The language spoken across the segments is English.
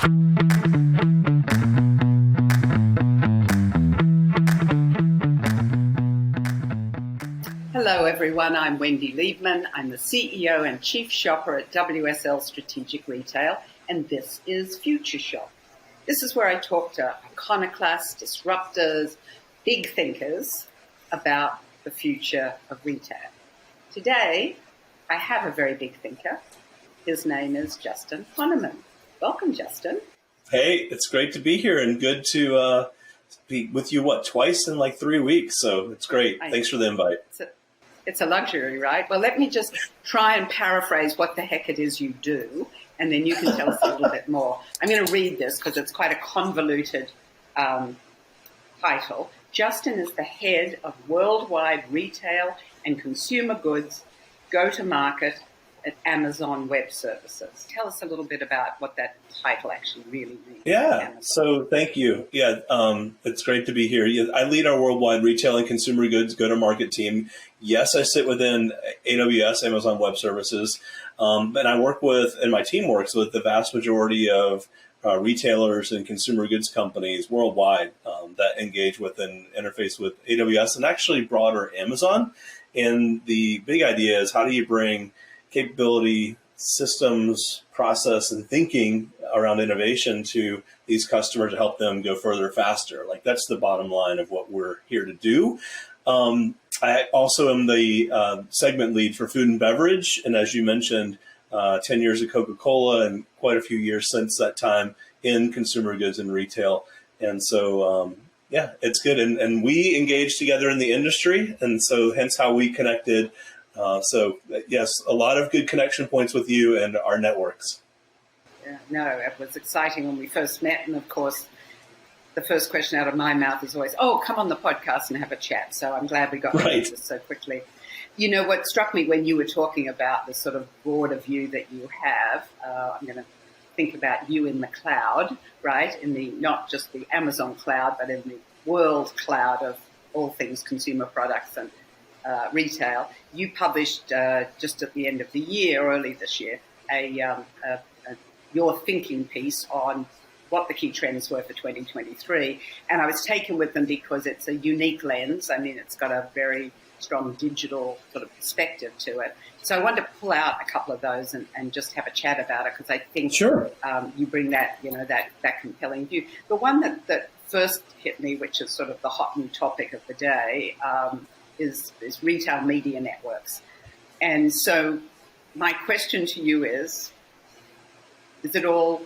Hello everyone, I'm Wendy Liebman. I'm the CEO and Chief Shopper at WSL Strategic Retail, and this is Future Shop. This is where I talk to iconoclasts, disruptors, big thinkers about the future of retail. Today, I have a very big thinker. His name is Justin Honaman. Welcome, Justin. Hey, it's great to be here and good to be with you, twice in like 3 weeks. So it's great. Thanks for the invite. It's a luxury, right? Well, let me just try and paraphrase what the heck it is you do, and then you can tell us a little bit more. I'm going to read this because it's quite a convoluted title. Justin is the head of worldwide retail and consumer goods go-to-market at Amazon Web Services. Tell us a little bit about what that title actually really means. Yeah, so thank you. Yeah, it's great to be here. I lead our worldwide retail and consumer goods go-to-market team. Yes, I sit within AWS, Amazon Web Services, and I work with, and my team works with the vast majority of retailers and consumer goods companies worldwide that engage with and interface with AWS and actually broader Amazon. And the big idea is, how do you bring capability, systems, process, and thinking around innovation to these customers to help them go further faster? Like, that's the bottom line of what we're here to do. I also am the segment lead for food and beverage. And as you mentioned, 10 years at Coca-Cola and quite a few years since that time in consumer goods and retail. And so, yeah, it's good. And we engage together in the industry. And so hence how we connected. So yes, a lot of good connection points with you and our networks. Yeah, no, it was exciting when we first met. And of course, the first question out of my mouth is always, oh, come on the podcast and have a chat. So I'm glad we got to do this so quickly. You know, what struck me when you were talking about the sort of broader view that you have, I'm going to think about you in the cloud, right? In the, not just the Amazon cloud, but in the world cloud of all things consumer products and retail. You published just at the end of the year, early this year, your thinking piece on what the key trends were for 2023. And I was taken with them because it's a unique lens. I mean, it's got a very strong digital sort of perspective to it. So I wanted to pull out a couple of those and just have a chat about it, because I think you bring that, you know, that compelling view. The one that first hit me, which is sort of the hot new topic of the day, is retail media networks. And so my question to you is it all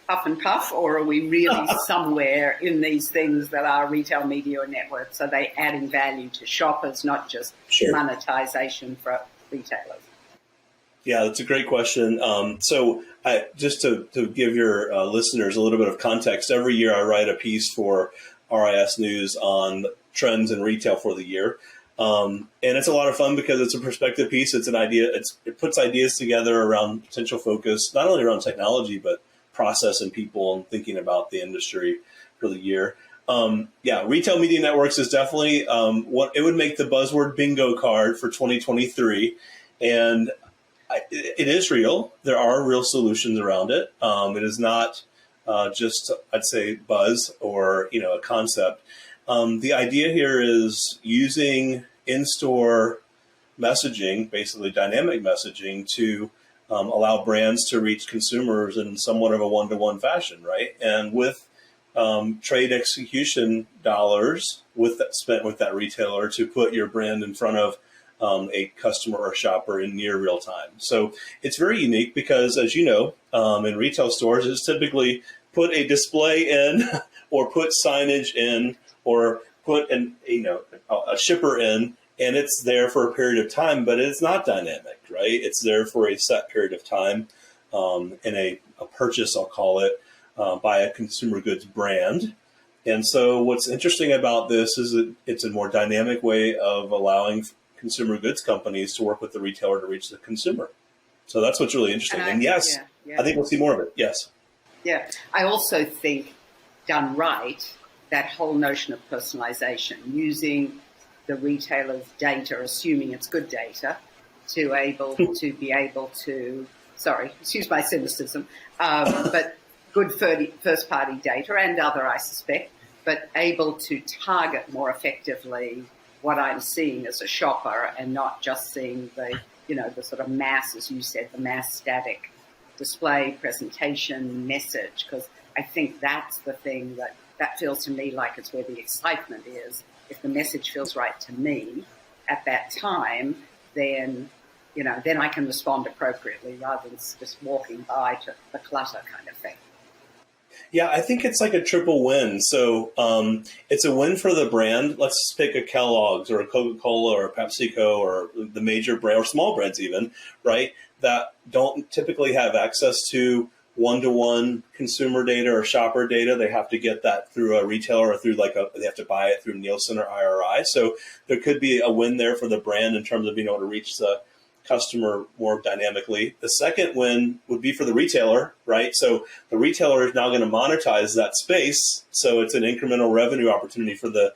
puff and puff, or are we really somewhere in these things that are retail media networks? Are they adding value to shoppers, not just monetization for retailers? Yeah, that's a great question. So just to give your listeners a little bit of context, every year I write a piece for RIS News on trends in retail for the year. And it's a lot of fun because it's a perspective piece. It's an idea. It puts ideas together around potential focus, not only around technology, but process and people, and thinking about the industry for the year. Retail media networks is definitely what it would make the buzzword bingo card for 2023. And it is real. There are real solutions around it. It is not just, I'd say, buzz or, a concept. The idea here is using in-store messaging, basically dynamic messaging, to allow brands to reach consumers in somewhat of a one-to-one fashion, right? And with trade execution dollars spent with that retailer to put your brand in front of a customer or shopper in near real time. So it's very unique because, as you know, in retail stores, it's typically put a display in or put signage in or put a shipper in, and it's there for a period of time, but it's not dynamic, right? It's there for a set period of time in a purchase, I'll call it, by a consumer goods brand. And so what's interesting about this is that it's a more dynamic way of allowing consumer goods companies to work with the retailer to reach the consumer. So that's what's really interesting. And yes, I think we'll see more of it. Yes. Yeah. I also think, done right, that whole notion of personalization, using the retailer's data, assuming it's good data, to be able to, sorry, excuse my cynicism, but good first-party data and other, I suspect, but able to target more effectively what I'm seeing as a shopper and not just seeing the, the sort of mass, as you said, the mass static display, presentation, message, because I think that's the thing that feels to me like it's where the excitement is. If the message feels right to me at that time, then I can respond appropriately rather than just walking by to the clutter kind of thing. Yeah, I think it's like a triple win. So it's a win for the brand. Let's pick a Kellogg's or a Coca-Cola or a PepsiCo or the major brand or small brands even, right, that don't typically have access to one-to-one consumer data or shopper data. They have to get that through a retailer or through they have to buy it through Nielsen or IRI. So there could be a win there for the brand in terms of being able to reach the customer more dynamically. The second win would be for the retailer, right? So the retailer is now going to monetize that space. So it's an incremental revenue opportunity for the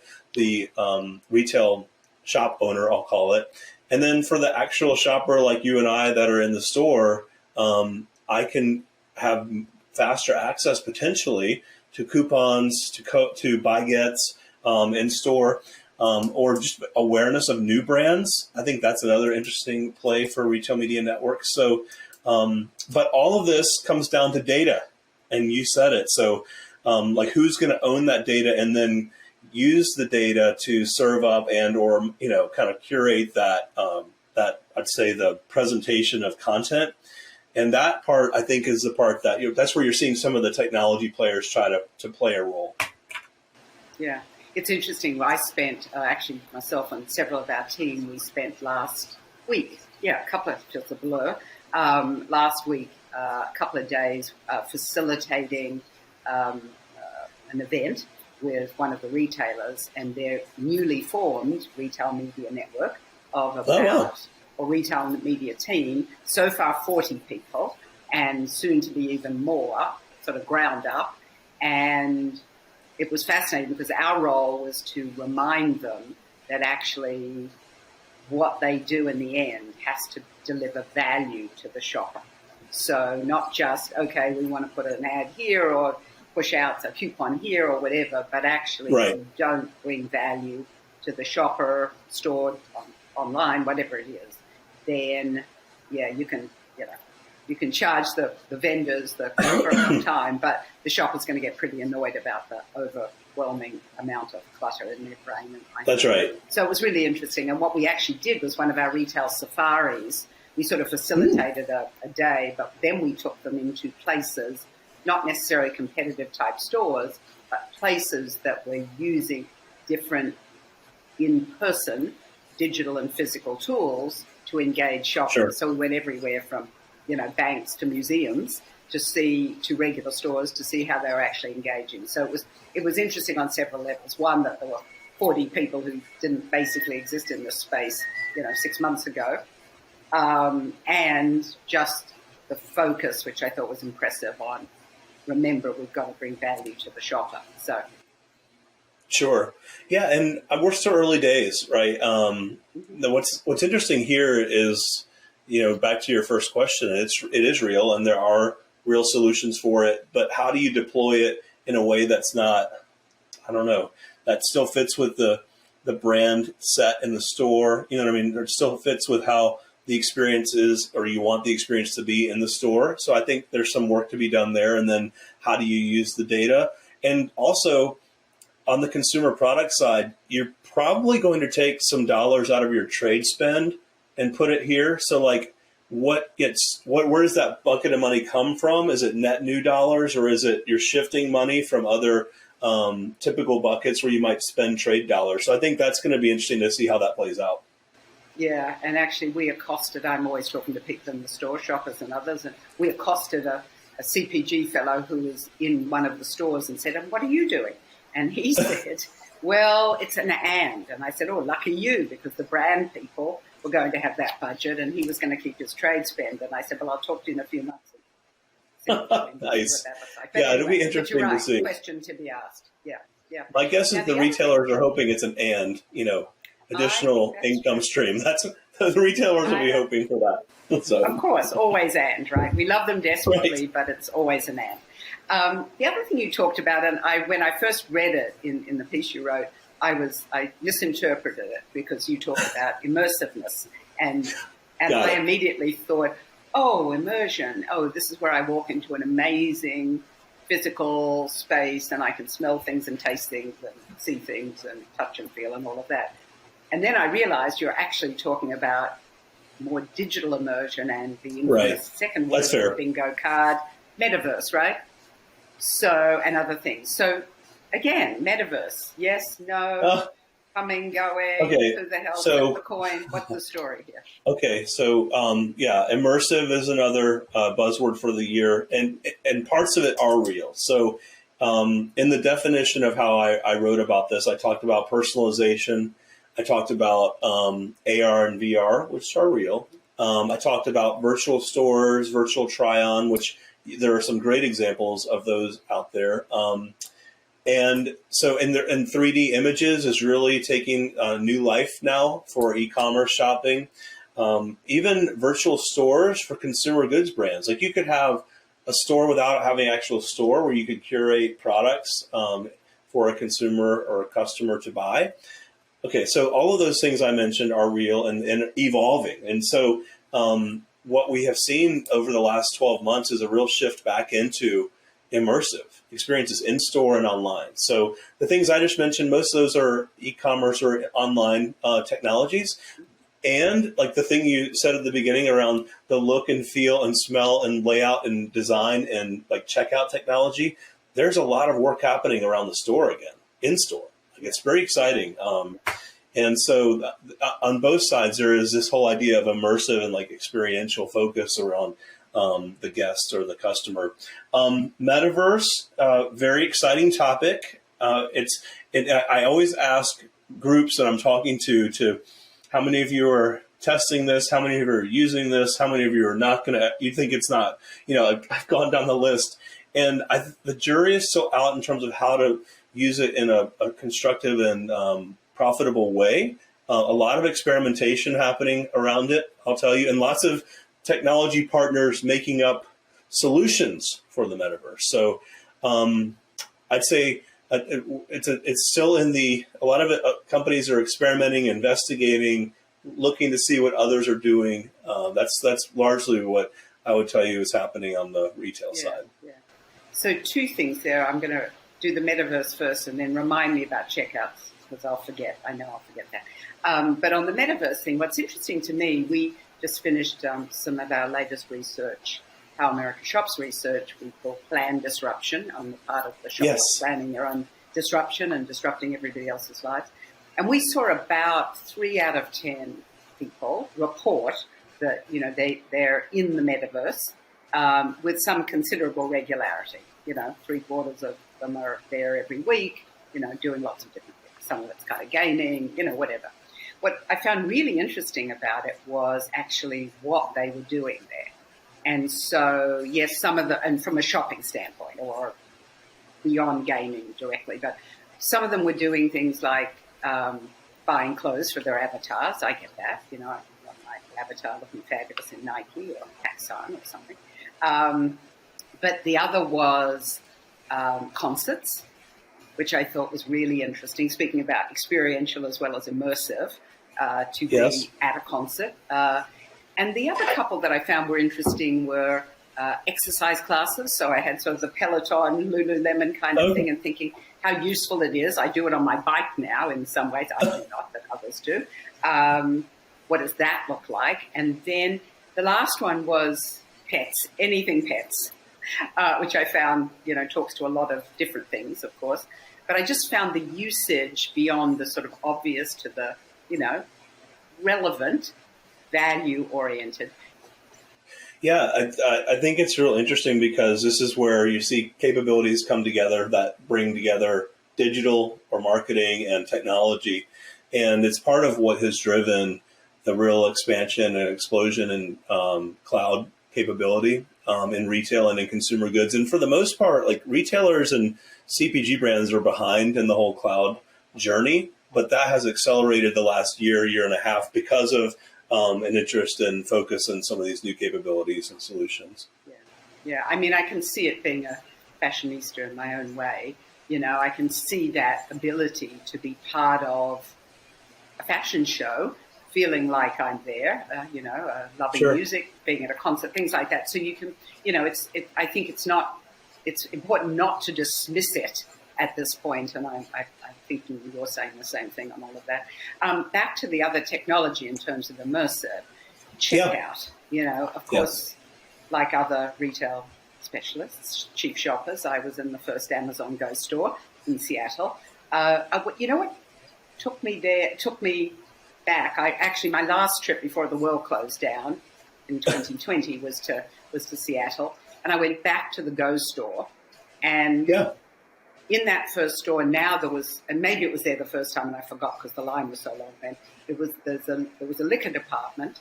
retail shop owner, I'll call it. And then for the actual shopper like you and I that are in the store, I can have faster access potentially to coupons, to buy gets in store. Or just awareness of new brands. I think that's another interesting play for retail media networks. So, but all of this comes down to data, and you said it. So, like who's going to own that data and then use the data to serve up and or kind of curate that I'd say the presentation of content. And that part I think is the part that that's where you're seeing some of the technology players try to play a role. Yeah. It's interesting. I spent, actually, myself and several of our team, we spent last week, a couple of, just a blur, last week, a couple of days facilitating an event with one of the retailers and their newly formed retail media network of about, or retail media team, so far 40 people, and soon to be even more, sort of ground up. And it was fascinating because our role was to remind them that actually what they do in the end has to deliver value to the shopper. So not just, okay, we want to put an ad here or push out a coupon here or whatever, but actually if you don't bring value to the shopper, stored online, whatever it is, then, you can charge the vendors for a time, but the shopper's going to get pretty annoyed about the overwhelming amount of clutter in their brain. That's right. So it was really interesting. And what we actually did was one of our retail safaris. We sort of facilitated a day, but then we took them into places, not necessarily competitive type stores, but places that were using different in-person digital and physical tools to engage shoppers. Sure. So we went everywhere from banks to museums to regular stores to see how they were actually engaging. So it was interesting on several levels. One, that there were 40 people who didn't basically exist in this space, 6 months ago. And just the focus, which I thought was impressive on, remember, we've got to bring value to the shopper. So. Sure. Yeah. And we're still early days, right? What's interesting here is, back to your first question, it is real and there are real solutions for it, but how do you deploy it in a way that's not, that still fits with the brand set in the store, it still fits with how the experience is, or you want the experience to be in the store. So I think there's some work to be done there. And then how do you use the data? And also on the consumer product side, you're probably going to take some dollars out of your trade spend and put it here. So like where does that bucket of money come from? Is it net new dollars, or is it you're shifting money from other typical buckets where you might spend trade dollars? So I think that's going to be interesting to see how that plays out. Yeah, and actually we accosted, I'm always talking to people in the store, shoppers and others, and we accosted a CPG fellow who was in one of the stores and said, "What are you doing?" And he said, "Well, it's an and." And I said, "Oh, lucky you, because the brand people were going to have that budget and he was going to keep his trade spend." And I said, "Well, I'll talk to you in a few months." Nice. Yeah, it'll be interesting to see. Question to be asked. Yeah. My guess is the retailers are hoping it's an and, additional income stream. That's the retailers will be hoping for that. So. Of course, always and, right? We love them desperately, but it's always an and. The other thing you talked about, and when I first read it in the piece you wrote, I misinterpreted it because you talked about immersiveness, and I immediately thought, oh, immersion. Oh, this is where I walk into an amazing physical space and I can smell things and taste things and see things and touch and feel and all of that. And then I realized you're actually talking about more digital immersion and the second word, the bingo card, metaverse, right? So, and other things. So, again, metaverse, yes, no, coming, going, who the hell, flip the coin, what's the story here? Okay, so, immersive is another buzzword for the year, and parts of it are real. So, in the definition of how I wrote about this, I talked about personalization, I talked about AR and VR, which are real. I talked about virtual stores, virtual try-on, which there are some great examples of those out there. And so in 3D images is really taking new life now for e-commerce shopping. Even virtual stores for consumer goods brands. Like you could have a store without having an actual store where you could curate products for a consumer or a customer to buy. Okay, so all of those things I mentioned are real and evolving. And so what we have seen over the last 12 months is a real shift back into immersive experiences in store and online. So the things I just mentioned, most of those are e-commerce or online technologies. And like the thing you said at the beginning around the look and feel and smell and layout and design and like checkout technology, there's a lot of work happening around the store again, in store. Like it's very exciting. And so on both sides, there is this whole idea of immersive and like experiential focus around the guest or the customer. Metaverse, very exciting topic. I always ask groups that I'm talking to how many of you are testing this, how many of you are using this, how many of you are not going to, you think it's not, I've gone down the list. And the jury is still out in terms of how to use it in a constructive and profitable way. A lot of experimentation happening around it, I'll tell you, and lots of technology partners making up solutions for the metaverse. So I'd say it's still in a lot of it, companies are experimenting, investigating, looking to see what others are doing. That's largely what I would tell you is happening on the retail side. Yeah. So two things there. I'm going to do the metaverse first and then remind me about checkouts because I'll forget. I know I'll forget that. But on the metaverse thing, what's interesting to me, we just finished some of our latest research, How America Shops research, we call planned disruption on the part of the shops planning their own disruption and disrupting everybody else's lives. And we saw about 3 out of 10 people report that, they're in the metaverse with some considerable regularity. 3/4 of them are there every week, doing lots of different things. Some of it's kind of gaming, whatever. What I found really interesting about it was actually what they were doing there. And so, yes, some of and from a shopping standpoint or beyond gaming directly, but some of them were doing things like buying clothes for their avatars. I get that. I want my avatar looking fabulous in Nike or Paxson or something. But the other was concerts, which I thought was really interesting, speaking about experiential as well as immersive, to be at a concert. And the other couple that I found were interesting were exercise classes. So I had sort of the Peloton, Lululemon kind of thing and thinking how useful it is. I do it on my bike now in some ways. I do not, but others do. What does that look like? And then the last one was pets, anything pets, which I found, talks to a lot of different things, of course. But I just found the usage beyond the sort of obvious to the, relevant, value-oriented. Yeah, I think it's real interesting because this is where you see capabilities come together that bring together digital or marketing and technology. And it's part of what has driven the real expansion and explosion in cloud capability in retail and in consumer goods. And for the most part, like retailers and CPG brands are behind in the whole cloud journey, but that has accelerated the last year and a half because of an interest and focus on some of these new capabilities and solutions. Yeah. I mean, I can see it being fashionista in my own way, I can see that ability to be part of a fashion show, feeling like I'm there, loving Sure. music, being at a concert, things like that. So you can, I think it's important not to dismiss it at this point, and I think you're saying the same thing on all of that. Back to the other technology in terms of immersive checkout, of course, like other retail specialists, chief shoppers, I was in the first Amazon Go store in Seattle. What took me there? It took me back. My last trip before the world closed down in 2020 was to Seattle, and I went back to the Go store, and in that first store, now there was, and maybe it was there the first time and I forgot because the line was so long then, there was a liquor department.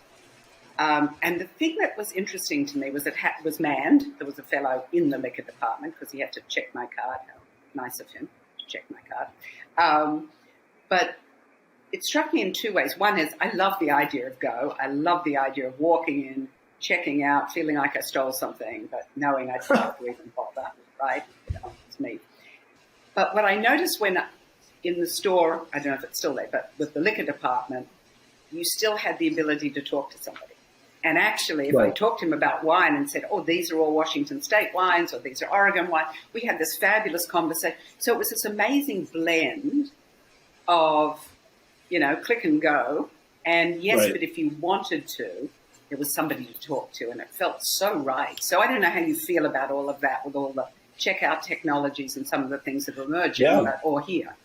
And the thing that was interesting to me was it was manned. There was a fellow in the liquor department because he had to check my card. How nice of him to check my card. But it struck me in two ways. One is I love the idea of Go. I love the idea of walking in, checking out, feeling like I stole something, but knowing I didn't have to even bother, right? It's me. But what I noticed when in the store, I don't know if it's still there, but with the liquor department, you still had the ability to talk to somebody. And actually, if I talked to him about wine and said, oh, these are all Washington State wines or these are Oregon wine, we had this fabulous conversation. So it was this amazing blend of, click and go. And yes, but if you wanted to, there was somebody to talk to, and it felt so right. So I don't know how you feel about all of that with all the checkout technologies and some of the things that are emerging or here.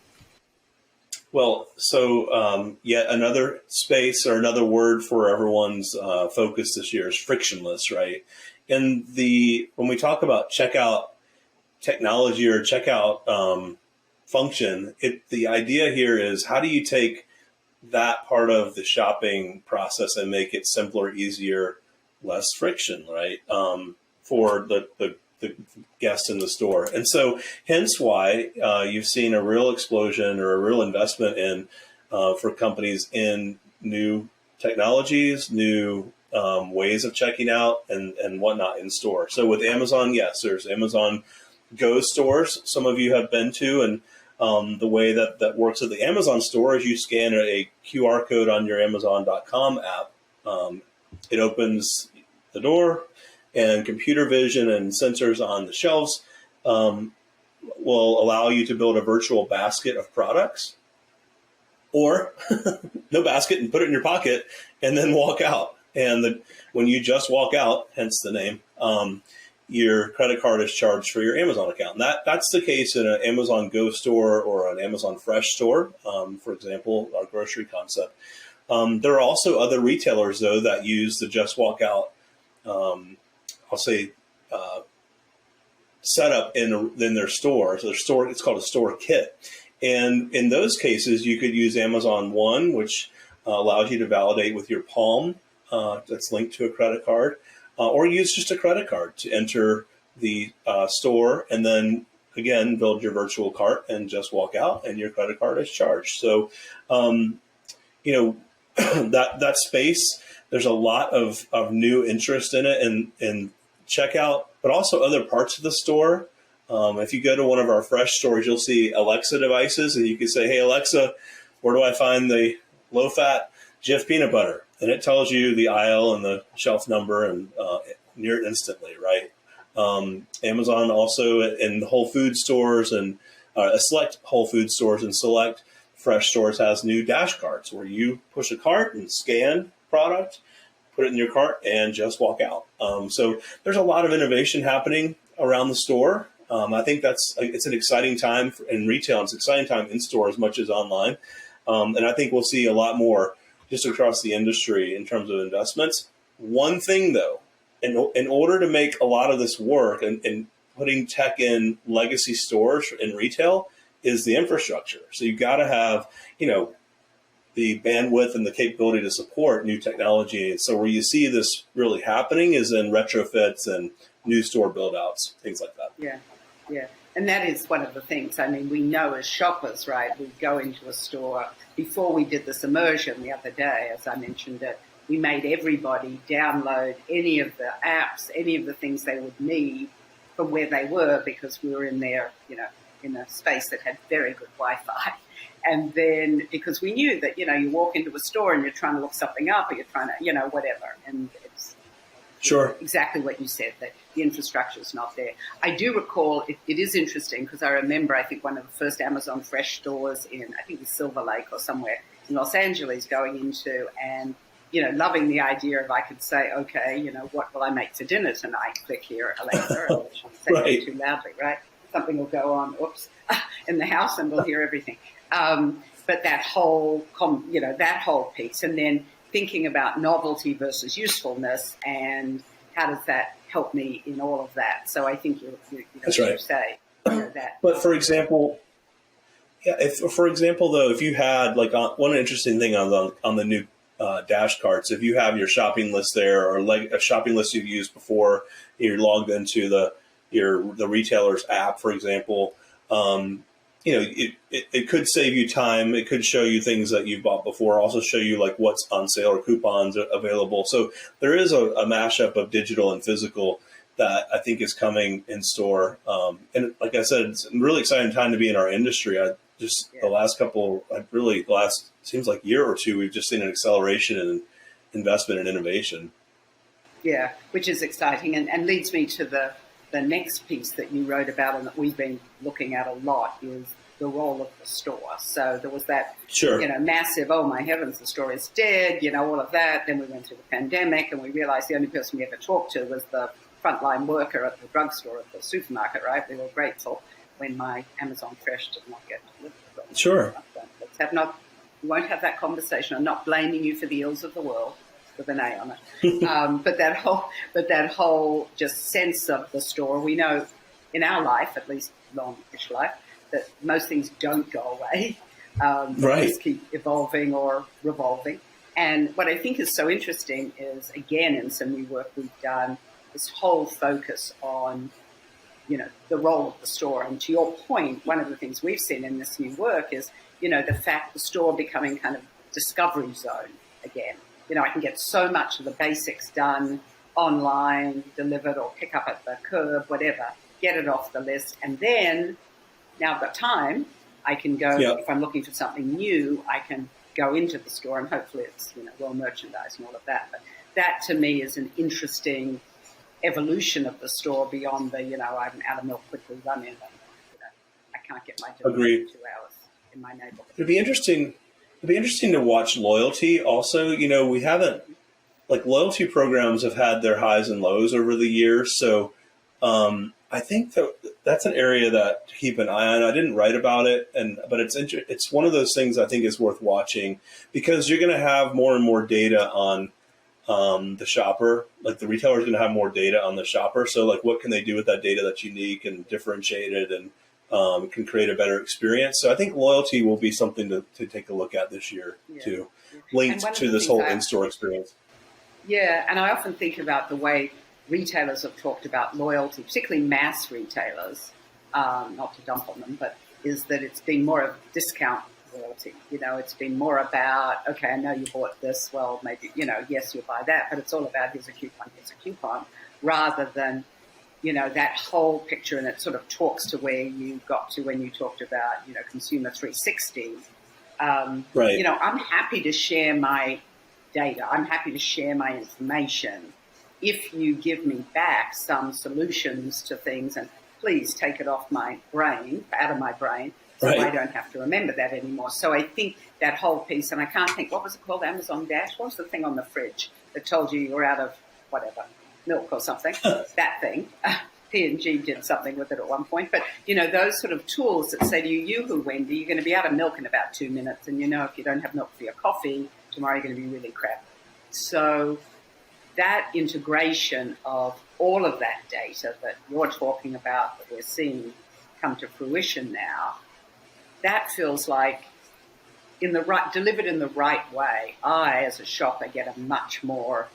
Well, so yet another space or another word for everyone's focus this year is frictionless, right? And when we talk about checkout technology or checkout function, the idea here is how do you take that part of the shopping process and make it simpler, easier, less friction, right? For the guest in the store. And so hence why you've seen a real explosion or a real investment in for companies in new technologies, new ways of checking out and whatnot in store. So with Amazon, yes, there's Amazon Go stores some of you have been to, and the way that works at the Amazon store is you scan a QR code on your Amazon.com app. It opens the door, and computer vision and sensors on the shelves will allow you to build a virtual basket of products, or no basket and put it in your pocket and then walk out. And when you just walk out, hence the name, your credit card is charged for your Amazon account. And that's the case in an Amazon Go store or an Amazon Fresh store, for example, our grocery concept. There are also other retailers, though, that use the just walk out I'll say, setup in their store. So their store, it's called a store kit. And in those cases, you could use Amazon One, which allows you to validate with your palm that's linked to a credit card, or use just a credit card to enter the store and then, again, build your virtual cart and just walk out and your credit card is charged. So, that space, there's a lot of new interest in it and checkout, but also other parts of the store. If you go to one of our Fresh stores, you'll see Alexa devices, and you can say, hey, Alexa, where do I find the low-fat Jif peanut butter? And it tells you the aisle and the shelf number and near instantly, right? Amazon also in Whole Food stores and select Whole Food stores and select Fresh stores has new dash carts where you push a cart and scan product, put it in your cart, and just walk out. So there's a lot of innovation happening around the store. I think it's an exciting time in retail. It's an exciting time in store as much as online. And I think we'll see a lot more just across the industry in terms of investments. One thing, though, in order to make a lot of this work and putting tech in legacy stores in retail is the infrastructure. So you've got to have, the bandwidth and the capability to support new technology. And so where you see this really happening is in retrofits and new store build-outs, things like that. Yeah. And that is one of the things. I mean, we know as shoppers, right, we go into a store. Before we did this immersion the other day, as I mentioned it, we made everybody download any of the apps, any of the things they would need from where they were because we were in there, in a space that had very good Wi-Fi. And then because we knew that, you walk into a store and you're trying to look something up or you're trying to, whatever. And it's Sure. exactly what you said, that the infrastructure is not there. I do recall, it is interesting because I remember, I think one of the first Amazon Fresh stores in, I think it was Silver Lake or somewhere in Los Angeles going into and, loving the idea of I could say, okay, what will I make for dinner tonight? Click here, Alexa, and she'll say Right. it too loudly, right? Something will go on, in the house and we'll hear everything. But that whole, that whole piece, and then thinking about novelty versus usefulness and how does that help me in all of that. So I think That's right. You say that. But for example, though, if you had one interesting thing on the new dash carts, if you have your shopping list there or like a shopping list you've used before, you're logged into the retailer's app, for example, it could save you time. It could show you things that you've bought before, also show you what's on sale or coupons available. So there is a mashup of digital and physical that I think is coming in store. And like I said, it's a really exciting time to be in our industry. The last seems like year or two, we've just seen an acceleration in investment and innovation. Yeah, which is exciting and leads me to the next piece that you wrote about and that we've been looking at a lot is the role of the store. So there was that, Sure. Massive, oh my heavens, the store is dead, all of that. Then we went through the pandemic and we realized the only person we ever talked to was the frontline worker at the drugstore, at the supermarket, right? We were grateful when my Amazon Fresh did not get delivered. Sure. We won't have that conversation. I'm not blaming you for the ills of the world with an A on it. But that whole just sense of the store, we know in our life, at least longish life, that most things don't go away. Right. They just keep evolving or revolving. And what I think is so interesting is, again, in some new work we've done, this whole focus on, the role of the store. And to your point, one of the things we've seen in this new work is, the fact the store becoming kind of discovery zone again. I can get so much of the basics done online, delivered or pick up at the curb, whatever, get it off the list. And then now I've got time, I can go, if I'm looking for something new, I can go into the store and hopefully it's, well merchandised and all of that. But that to me is an interesting evolution of the store beyond the, I'm out of milk, quickly run in and, I can't get my delivery in 2 hours in my neighborhood. It'd be interesting to watch loyalty also. We haven't, loyalty programs have had their highs and lows over the years. So I think that's an area that to keep an eye on. I didn't write about it, but it's one of those things I think is worth watching because you're going to have more and more data on the shopper. The retailer is going to have more data on the shopper. So what can they do with that data that's unique and differentiated and can create a better experience. So I think loyalty will be something to take a look at this year too, linked to this whole in-store experience. Yeah, and I often think about the way retailers have talked about loyalty, particularly mass retailers, not to dump on them, but is that it's been more of discount loyalty. It's been more about, okay, I know you bought this, well, maybe, yes, you'll buy that, but it's all about here's a coupon, rather than that whole picture, and it sort of talks to where you got to when you talked about, consumer 360. Right. I'm happy to share my data. I'm happy to share my information if you give me back some solutions to things, and please take it off my brain, out of my brain, so I don't have to remember that anymore. So I think that whole piece, and I can't think, what was it called, Amazon Dash? What was the thing on the fridge that told you were out of whatever, milk or something? That thing. P&G did something with it at one point. But, those sort of tools that say to you, Yoo-hoo, Wendy, you're going to be out of milk in about 2 minutes. And, if you don't have milk for your coffee, tomorrow you're going to be really crap. So that integration of all of that data that you're talking about, that we're seeing come to fruition now, that feels like delivered in the right way, I, as a shopper, get a much more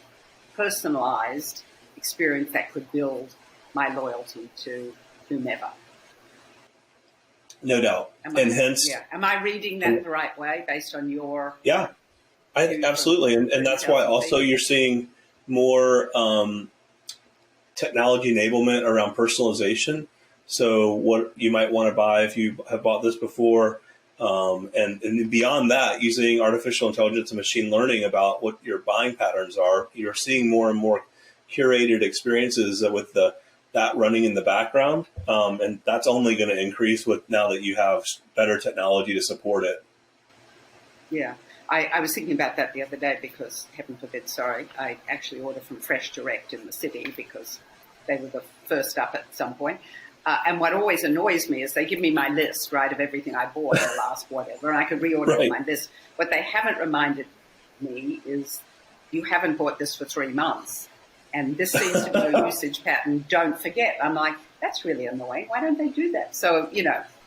personalized experience that could build my loyalty to whomever. No doubt. Am I reading that the right way based on your... Yeah, absolutely. And that's why also you're seeing more technology enablement around personalization. So what you might want to buy if you have bought this before, and beyond that, using artificial intelligence and machine learning about what your buying patterns are. You're seeing more and more curated experiences with that running in the background, and that's only going to increase with now that you have better technology to support it. Yeah. I was thinking about that the other day because, heaven forbid, I actually order from Fresh Direct in the city because they were the first up at some point. And what always annoys me is they give me my list, right, of everything I bought in the last whatever, and I could reorder Right. my list. What they haven't reminded me is you haven't bought this for 3 months, and this seems to be your usage pattern. Don't forget. I'm like, that's really annoying. Why don't they do that? So,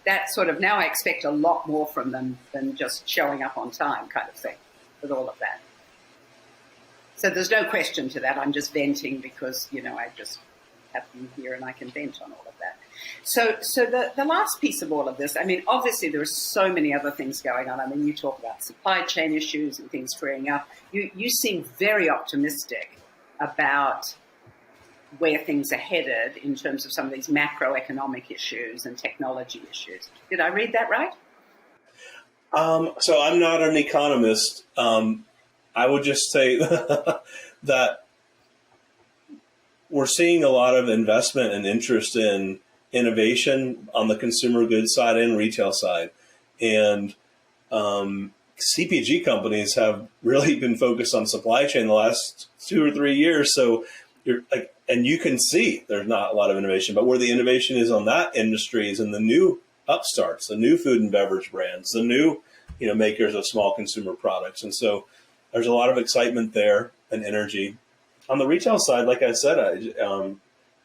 that sort of, now I expect a lot more from them than just showing up on time kind of thing with all of that. So there's no question to that. I'm just venting because, I just have them here and I can vent on all of that. So the last piece of all of this, I mean, obviously there are so many other things going on. I mean, you talk about supply chain issues and things freeing up. You seem very optimistic about where things are headed in terms of some of these macroeconomic issues and technology issues. Did I read that right? So I'm not an economist. I would just say that we're seeing a lot of investment and interest in innovation on the consumer goods side and retail side. And CPG companies have really been focused on supply chain the last 2 or 3 years. So and you can see there's not a lot of innovation, but where the innovation is on that industry is in the new upstarts, the new food and beverage brands, the new, makers of small consumer products. And so there's a lot of excitement there and energy. On the retail side, like I said,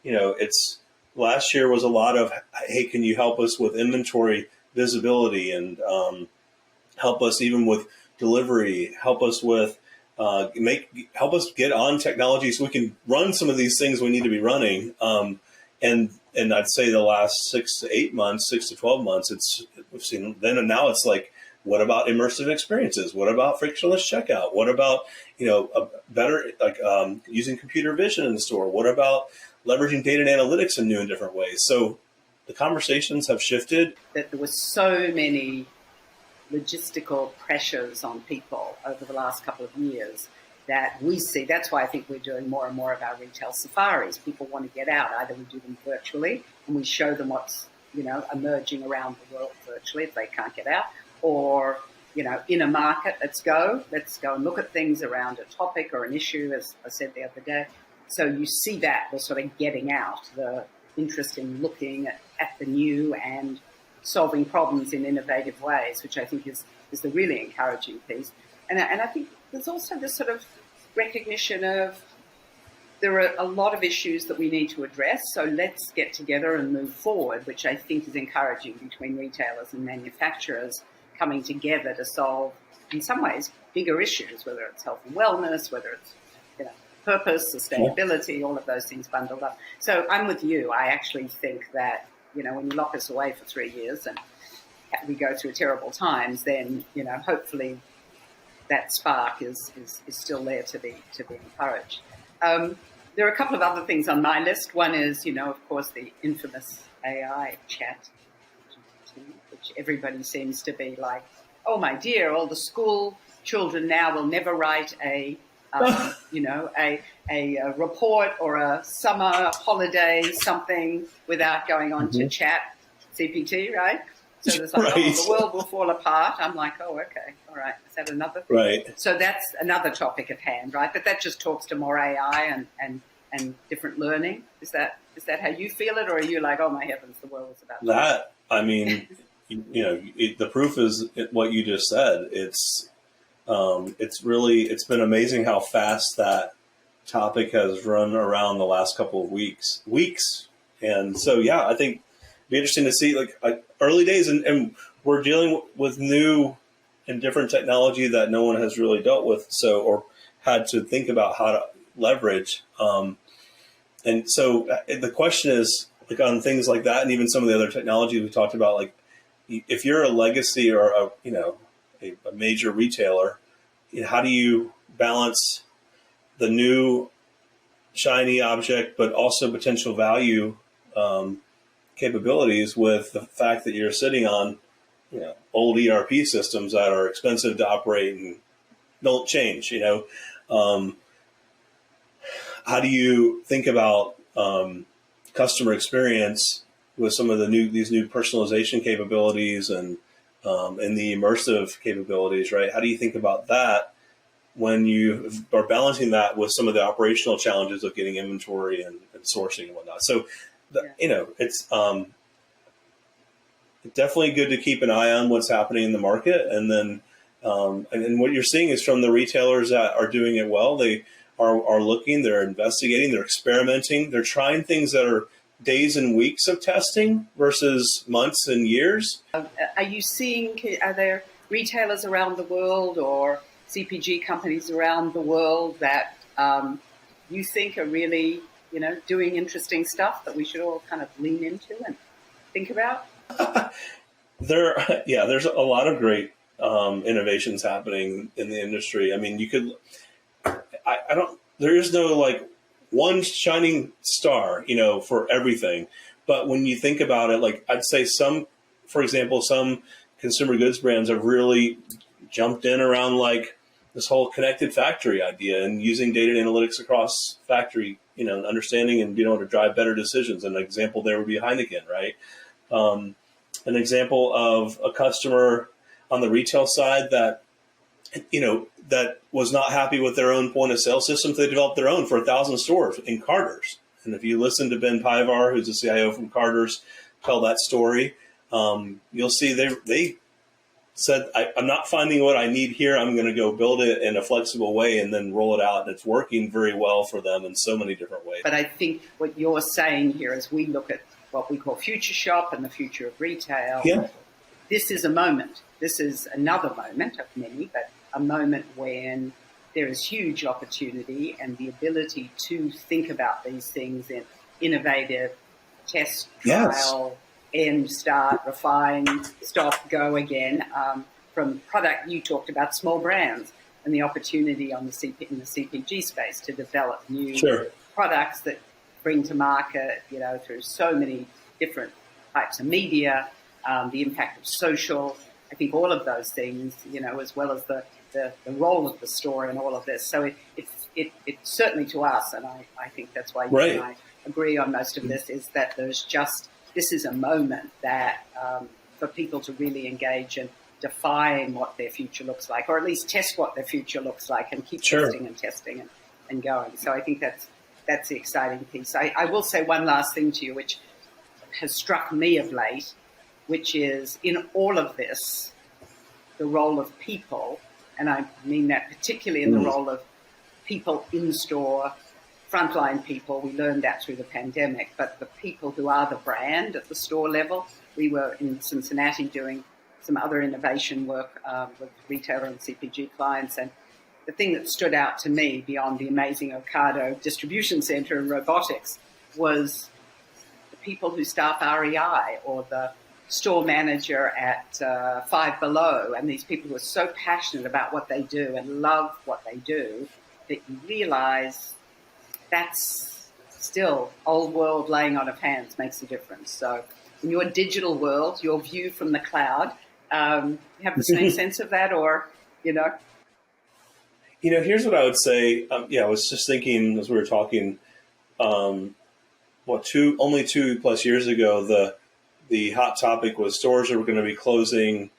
it's last year was a lot of, hey, can you help us with inventory visibility and help us even with delivery, help us with help us get on technology so we can run some of these things we need to be running. And I'd say the last 6 to 8 months, 6 to 12 months, we've seen then and now it's like, what about immersive experiences? What about frictionless checkout? What about, a better, using computer vision in the store? What about leveraging data and analytics in new and different ways? So the conversations have shifted. That there were so many logistical pressures on people over the last couple of years that we see. That's why I think we're doing more and more of our retail safaris. People want to get out. Either we do them virtually and we show them what's, emerging around the world virtually if they can't get out, or, in a market, let's go and look at things around a topic or an issue, as I said the other day. So you see that, the sort of getting out, the interest in looking at the new and solving problems in innovative ways, which I think is the really encouraging piece. And I think there's also this sort of recognition of there are a lot of issues that we need to address, so let's get together and move forward, which I think is encouraging between retailers and manufacturers coming together to solve, in some ways, bigger issues, whether it's health and wellness, whether it's purpose, sustainability, all of those things bundled up. So I'm with you. I actually think that, when you lock us away for 3 years and we go through terrible times, then, hopefully that spark is still there to be encouraged. There are a couple of other things on my list. One is, of course, the infamous AI chat, which everybody seems to be like, oh my dear, all the school children now will never write a report or a summer holiday something without going on to chat CPT, right? So there's like, the world will fall apart. I'm like, oh, okay, all right. Is that another thing? Right. So that's another topic at hand, right? But that just talks to more AI and different learning. Is that how you feel it, or are you like, oh my heavens, the world is about that? I mean, the proof is what you just said. It's been amazing how fast that topic has run around the last couple of weeks. And so, yeah, I think it'd be interesting to see like early days and we're dealing with new and different technology that no one has really dealt with. So, or had to think about how to leverage. And so the question is like on things like that, and even some of the other technology we talked about, like if you're a legacy or a major retailer, how do you balance the new shiny object, but also potential value capabilities with the fact that you're sitting on old ERP systems that are expensive to operate and don't change. How do you think about customer experience with some of these new personalization capabilities and the immersive capabilities, right? How do you think about that when you are balancing that with some of the operational challenges of getting inventory and sourcing and whatnot? So, it's definitely good to keep an eye on what's happening in the market. And then, and what you're seeing is from the retailers that are doing it well, they are looking, they're investigating, they're experimenting, they're trying things that are days and weeks of testing versus months and years. Are you seeing, are there retailers around the world or CPG companies around the world that you think are really, doing interesting stuff that we should all kind of lean into and think about? There's a lot of great innovations happening in the industry. I mean, there is no one shining star, for everything. But when you think about it, I'd say for example, some consumer goods brands have really jumped in around this whole connected factory idea and using data analytics across factory, understanding and being able to drive better decisions. An example there would be Heineken, right? An example of a customer on the retail side that was not happy with their own point of sale system. So they developed their own for 1,000 stores in Carter's. And if you listen to Ben Pivar, who's the CIO from Carter's, tell that story, you'll see they said, I'm not finding what I need here. I'm going to go build it in a flexible way and then roll it out. And it's working very well for them in so many different ways. But I think what you're saying here as we look at what we call future shop and the future of retail, this is a moment. This is another moment of many, but a moment when there is huge opportunity and the ability to think about these things in innovative test, trial, end, start, refine, stop, go again. From product, you talked about small brands and the opportunity in the CPG space to develop new products that bring to market, through so many different types of media, the impact of social. I think all of those things, as well as the role of the store in all of this. So it's certainly to us, and I think that's why you and I agree on most of this, is that this is a moment that for people to really engage and define what their future looks like, or at least test what their future looks like and keep testing and going. So I think that's the exciting piece. I will say one last thing to you, which has struck me of late, which is in all of this, the role of people, and I mean that particularly in the role of people in store, frontline people. We learned that through the pandemic, but the people who are the brand at the store level. We were in Cincinnati doing some other innovation work with retailer and CPG clients, and the thing that stood out to me beyond the amazing Ocado distribution center and robotics was the people who staff REI or the store manager at Five Below, and these people who are so passionate about what they do and love what they do that you realize that's still old world laying on of hands makes a difference. So in your digital world, your view from the cloud, you have the same sense of that, or, here's what I would say. I was just thinking as we were talking, only 2+ years ago, the hot topic was stores are going to be closing.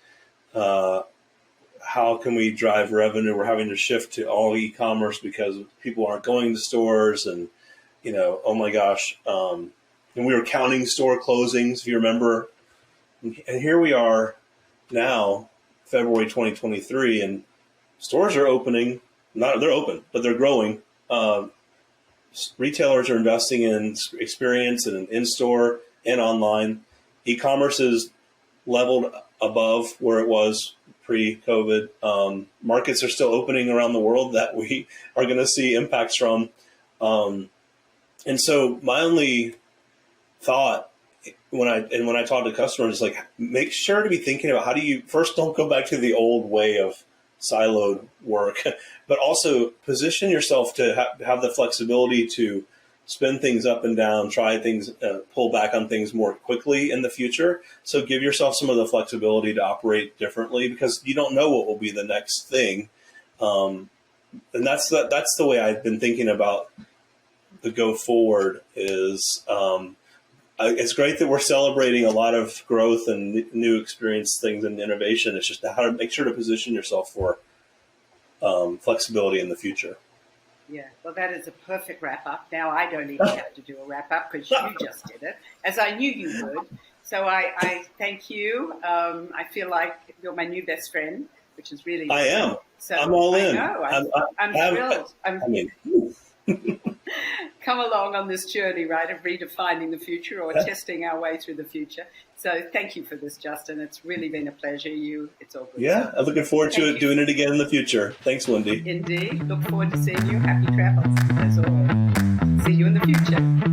How can we drive revenue? We're having to shift to all e-commerce because people aren't going to stores, and oh my gosh. And we were counting store closings, if you remember. And here we are now, February 2023, and stores are opening. They're open, but they're growing. Retailers are investing in experience and in-store and online. E-commerce is leveled above where it was pre-COVID. Markets are still opening around the world that we are going to see impacts from. And so my only thought when I talk to customers is make sure to be thinking about how do you first don't go back to the old way of siloed work, but also position yourself to have the flexibility to spin things up and down, try things, pull back on things more quickly in the future. So give yourself some of the flexibility to operate differently, because you don't know what will be the next thing. And that's the way I've been thinking about the go forward is, it's great that we're celebrating a lot of growth and new experience things and innovation. It's just how to make sure to position yourself for flexibility in the future. Yeah, well, that is a perfect wrap up. Now I don't even have to do a wrap up because you just did it, as I knew you would. So I thank you. I feel like you're my new best friend, which is really I am. So I'm all in. I'm thrilled. Come along on this journey, right, of redefining the future or testing our way through the future. So thank you for this, Justin. It's really been a pleasure. It's all good. Yeah, I'm looking forward to doing it again in the future. Thanks, Wendy. Indeed. Look forward to seeing you. Happy travels, as always. See you in the future.